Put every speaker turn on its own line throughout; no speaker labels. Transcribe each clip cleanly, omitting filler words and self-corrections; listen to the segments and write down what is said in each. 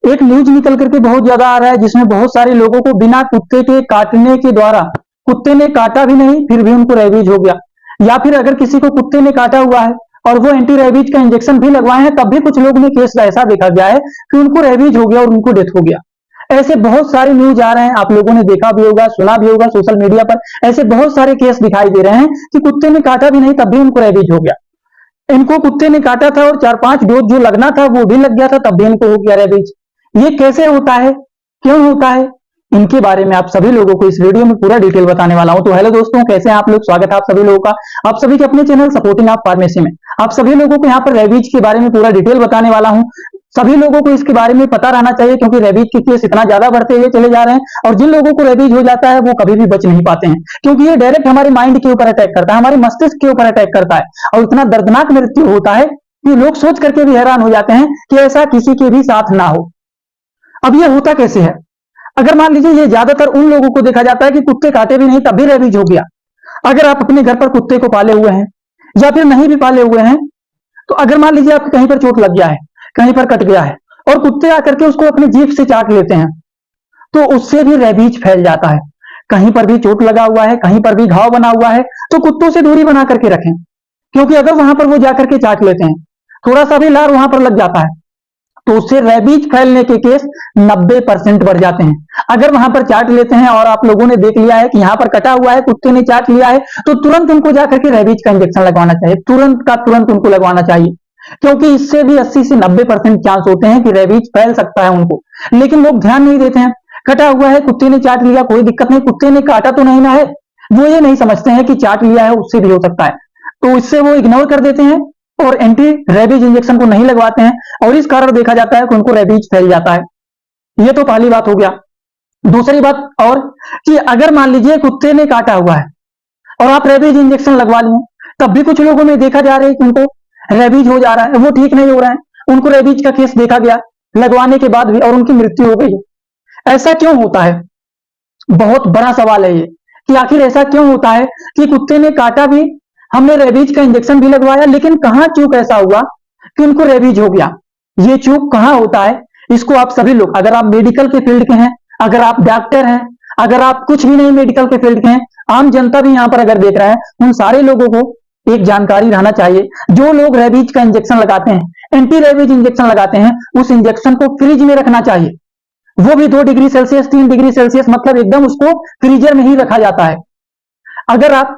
एक न्यूज निकल करके बहुत ज्यादा आ रहा है जिसमें बहुत सारे लोगों को बिना कुत्ते के काटने के द्वारा, कुत्ते ने काटा भी नहीं फिर भी उनको रेबीज हो गया, या फिर अगर किसी को कुत्ते ने काटा हुआ है और वो एंटी रेबीज का इंजेक्शन भी लगवाए हैं तब भी कुछ लोग ने केस ऐसा देखा गया है कि उनको रेबीज हो गया और उनको डेथ हो गया। ऐसे बहुत सारे न्यूज आ रहे हैं, आप लोगों ने देखा भी होगा, सुना भी होगा सोशल मीडिया पर। ऐसे बहुत सारे केस दिखाई दे रहे हैं कि कुत्ते ने काटा भी नहीं तब भी उनको रेबीज हो गया। इनको कुत्ते ने काटा था और 4-5 डोज जो लगना था वो भी लग गया था तब भी इनको हो गया रेबीज। ये कैसे होता है, क्यों होता है, इनके बारे में आप सभी लोगों को इस वीडियो में पूरा डिटेल बताने वाला हूं। तो हेलो दोस्तों, कैसे हैं आप लोग? स्वागत है आप सभी लोगों का, आप सभी के अपने चैनल सपोर्टिंग आप फार्मेसी में। आप सभी लोगों को यहाँ पर रेबीज के बारे में पूरा डिटेल बताने वाला हूं। सभी लोगों को इसके बारे में पता रहना चाहिए क्योंकि रेबीज के केस इतना ज्यादा बढ़ते हुए चले जा रहे हैं और जिन लोगों को रेबीज हो जाता है वो कभी भी बच नहीं पाते हैं क्योंकि ये डायरेक्ट हमारे माइंड के ऊपर अटैक करता है, हमारे मस्तिष्क के ऊपर अटैक करता है और इतना दर्दनाक मृत्यु होता है कि लोग सोच करके भी हैरान हो जाते हैं कि ऐसा किसी के भी साथ ना हो। अब ये होता कैसे है? अगर मान लीजिए ये ज्यादातर उन लोगों को देखा जाता है कि कुत्ते काटे भी नहीं तब भी रेबीज हो गया। अगर आप अपने घर पर कुत्ते को पाले हुए हैं या फिर नहीं भी पाले हुए हैं, तो अगर मान लीजिए आपको कहीं पर चोट लग गया है, कहीं पर कट गया है और कुत्ते आकर के उसको अपनी जीभ से चाट लेते हैं तो उससे भी रेबीज फैल जाता है। कहीं पर भी चोट लगा हुआ है, कहीं पर भी घाव बना हुआ है तो कुत्तों से दूरी बना करके रखें, क्योंकि अगर वहां पर वो जाकर के चाट लेते हैं, थोड़ा सा भी लार वहां पर लग जाता है तो उससे रेबीज फैलने के केस 90% बढ़ जाते हैं। अगर वहां पर चाट लेते हैं और आप लोगों ने देख लिया है कि यहाँ पर कटा हुआ है, कुत्ते ने चाट लिया है, तो तुरंत उनको जाकर के रेबीज का इंजेक्शन लगवाना चाहिए, तुरंत का तुरंत उनको लगवाना चाहिए, क्योंकि इससे भी 80 से 90% चांस होते हैं कि रेबीज फैल सकता है उनको। लेकिन लोग ध्यान नहीं देते हैं, कटा हुआ है, कुत्ते ने चाट लिया, कोई दिक्कत नहीं, कुत्ते ने काटा तो नहीं ना है, वो ये नहीं समझते हैं कि चाट लिया है उससे भी हो सकता है, तो इससे वो इग्नोर कर देते हैं और एंटी रेबीज इंजेक्शन को नहीं लगवाते हैं और इस कारण देखा जाता है कि उनको रेबीज फैल जाता है। ये तो पहली बात हो गया। दूसरी बात और कि अगर मान लीजिए कुत्ते ने काटा हुआ है और आप रेबीज इंजेक्शन लगवा लिए तब भी कुछ लोगों में देखा जा रहा है कि उनको रेबीज हो जा रहा है, वो ठीक नहीं हो रहा है, उनको रेबीज का केस देखा गया लगवाने के बाद भी और उनकी मृत्यु हो गई। ऐसा क्यों होता है? बहुत बड़ा सवाल है ये कि आखिर ऐसा क्यों होता है कि कुत्ते ने काटा भी, हमने रेबीज का इंजेक्शन भी लगवाया, लेकिन कहां चूक ऐसा हुआ कि उनको रेबीज हो गया। ये चूक कहां होता है? इसको आप सभी लोग, अगर आप मेडिकल के फील्ड के हैं, अगर आप डॉक्टर हैं, अगर आप कुछ भी नहीं मेडिकल के फील्ड के हैं, आम जनता भी यहां पर अगर देख रहा है, उन सारे लोगों को एक जानकारी रहना चाहिए। जो लोग रेबीज का इंजेक्शन लगाते हैं, एंटी रेबीज इंजेक्शन लगाते हैं, उस इंजेक्शन को फ्रिज में रखना चाहिए, वो भी 2 डिग्री सेल्सियस 3 डिग्री सेल्सियस, मतलब एकदम उसको फ्रीजर में ही रखा जाता है। अगर आप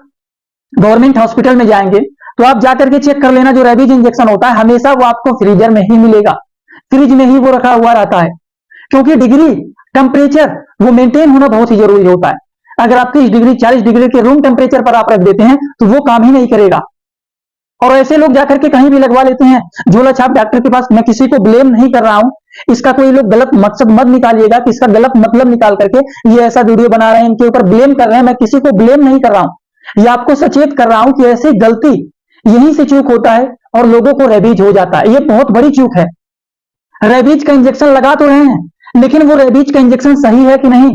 गवर्नमेंट हॉस्पिटल में जाएंगे तो आप जाकर के चेक कर लेना, जो रेबीज इंजेक्शन होता है हमेशा वो आपको फ्रीजर में ही मिलेगा, फ्रिज में ही वो रखा हुआ रहता है, क्योंकि डिग्री टेम्परेचर वो मेंटेन होना बहुत ही जरूरी होता है। अगर आप 30 डिग्री 40 डिग्री के रूम टेम्परेचर पर आप रख देते हैं तो वो काम ही नहीं करेगा। और ऐसे लोग जाकर के कहीं भी लगवा लेते हैं झोला छाप डॉक्टर के पास। मैं किसी को ब्लेम नहीं कर रहा हूं, इसका कोई लोग गलत मकसद मत निकालिएगा कि इसका गलत मतलब निकाल करके ये ऐसा वीडियो बना रहे हैं, इनके ऊपर ब्लेम कर रहे हैं। मैं किसी को ब्लेम नहीं कर रहा हूं, ये आपको सचेत कर रहा हूं कि ऐसी गलती यहीं से चूक होता है और लोगों को रेबीज हो जाता है। ये बहुत बड़ी चूक है। रेबीज का इंजेक्शन लगा तो रहे हैं लेकिन वो रेबीज का इंजेक्शन सही है कि नहीं,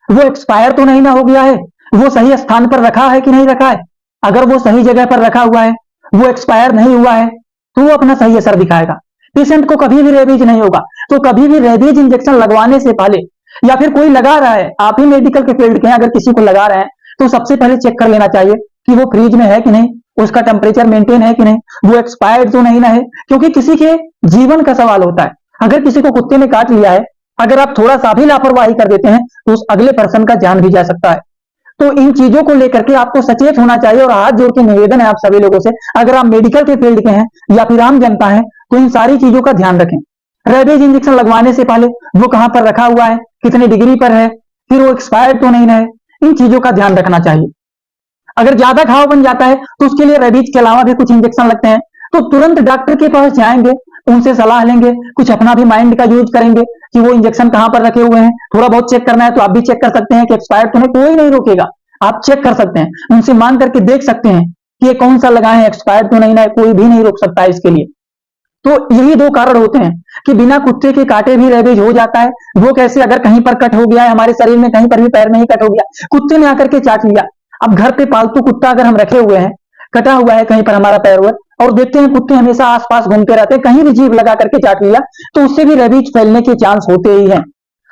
वो एक्सपायर तो नहीं ना हो गया है, वो सही स्थान पर रखा है कि नहीं रखा है। अगर वो सही जगह पर रखा हुआ है, वो एक्सपायर नहीं हुआ है, तो वो अपना सही असर दिखाएगा, पेशेंट को कभी भी रेबीज नहीं होगा। तो कभी भी रेबीज इंजेक्शन लगवाने से पहले, या फिर कोई लगा रहा है, आप ही मेडिकल के फील्ड के हैं, अगर किसी को लगा रहे हैं तो सबसे पहले चेक कर लेना चाहिए कि वो फ्रीज में है कि नहीं, उसका टेम्परेचर मेंटेन है कि नहीं, वो एक्सपायर्ड तो नहीं ना है, क्योंकि किसी के जीवन का सवाल होता है। अगर किसी को कुत्ते ने काट लिया है, अगर आप थोड़ा सा भी लापरवाही कर देते हैं तो उस अगले पर्सन का जान भी जा सकता है। तो इन चीजों को लेकर के आपको सचेत होना चाहिए और हाथ जोड़ के निवेदन है आप सभी लोगों से, अगर आप मेडिकल के फील्ड के हैं या फिर आम जनता है तो इन सारी चीजों का ध्यान रखें। रेबीज इंजेक्शन लगवाने से पहले वो कहां पर रखा हुआ है, कितने डिग्री पर है, फिर वो एक्सपायर्ड तो नहीं है, इन चीजों का ध्यान रखना चाहिए। अगर ज्यादा घाव बन जाता है तो उसके लिए रेबीज के अलावा भी कुछ इंजेक्शन लगते हैं, तो तुरंत डॉक्टर के पास जाएंगे, उनसे सलाह लेंगे, कुछ अपना भी माइंड का यूज करेंगे कि वो इंजेक्शन कहां पर रखे हुए हैं। थोड़ा बहुत चेक करना है तो आप भी चेक कर सकते हैं कि एक्सपायर्ड तो नहीं, कोई नहीं रोकेगा, आप चेक कर सकते हैं, उनसे मांग करके देख सकते हैं कि ये कौन सा लगाए हैं, एक्सपायर्ड तो नहीं ना, कोई भी नहीं रोक सकता है इसके लिए। तो यही 2 कारण होते हैं कि बिना कुत्ते के काटे भी रेबीज हो जाता है। वो कैसे? अगर कहीं पर कट हो गया है हमारे शरीर में, कहीं पर भी पैर में ही कट हो गया, कुत्ते ने आकर के चाट लिया। अब घर पे पालतू कुत्ता अगर हम रखे हुए हैं, कटा हुआ है कहीं पर हमारा पैर, और देखते हैं कुत्ते हमेशा आसपास घूमते रहते हैं, कहीं भी जीभ लगा करके चाट लिया तो उससे भी रेबीज फैलने के चांस होते ही हैं,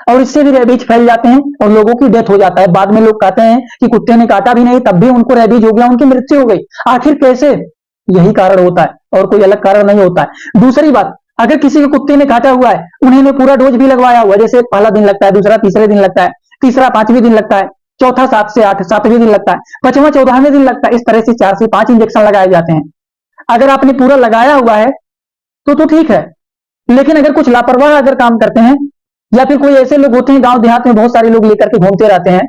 और इससे भी रेबीज फैल जाते हैं और लोगों की डेथ हो जाता है। बाद में लोग कहते हैं कि कुत्ते ने काटा भी नहीं तब भी उनको रेबीज हो गया, उनकी मृत्यु हो गई। आखिर कैसे? यही कारण होता है और कोई अलग कारण नहीं होता है। दूसरी बात, अगर किसी को कुत्ते ने काटा हुआ है, उन्होंने पूरा डोज भी लगवाया हुआ है, जैसे पहला दिन लगता है, दूसरा तीसरे दिन लगता है, तीसरा 5वें दिन लगता है, चौथा 7 से 8 7वें दिन लगता है, 5वां 14वें दिन लगता है, इस तरह से 4 से 5 इंजेक्शन लगाए जाते हैं। अगर आपने पूरा लगाया हुआ है तो ठीक है, लेकिन अगर कुछ लापरवाह अगर काम करते हैं, या फिर कोई ऐसे लोग होते हैं गांव देहात में बहुत सारे लोग लेकर के घूमते रहते हैं,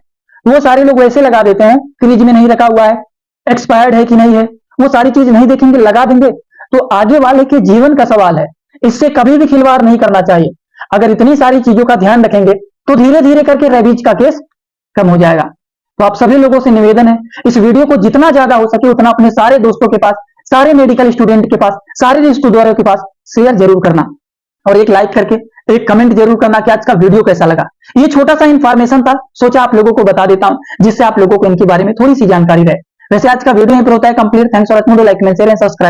वो सारे लोग वैसे लगा देते हैं, फ्रिज में नहीं रखा हुआ है, एक्सपायर्ड है कि नहीं है, वो सारी चीज नहीं देखेंगे, लगा देंगे, तो आगे वाले के जीवन का सवाल है। इससे कभी भी खिलवाड़ नहीं करना चाहिए। अगर इतनी सारी चीजों का ध्यान रखेंगे तो धीरे धीरे करके रेबीज का केस कम हो जाएगा। तो आप सभी लोगों से निवेदन है, इस वीडियो को जितना ज्यादा हो सके उतना अपने सारे दोस्तों के पास, सारे मेडिकल स्टूडेंट के पास, सारे रिश्तेदारों के पास शेयर जरूर करना, और एक लाइक करके एक कमेंट जरूर करना कि आज का वीडियो कैसा लगा। ये छोटा सा इंफॉर्मेशन था, सोचा आप लोगों को बता देता हूं जिससे आप लोगों को इनके बारे में थोड़ी सी जानकारी रहे। वैसे आज का वीडियो यहीं पर होता है complete. Thanks for watching, like share and subscribe.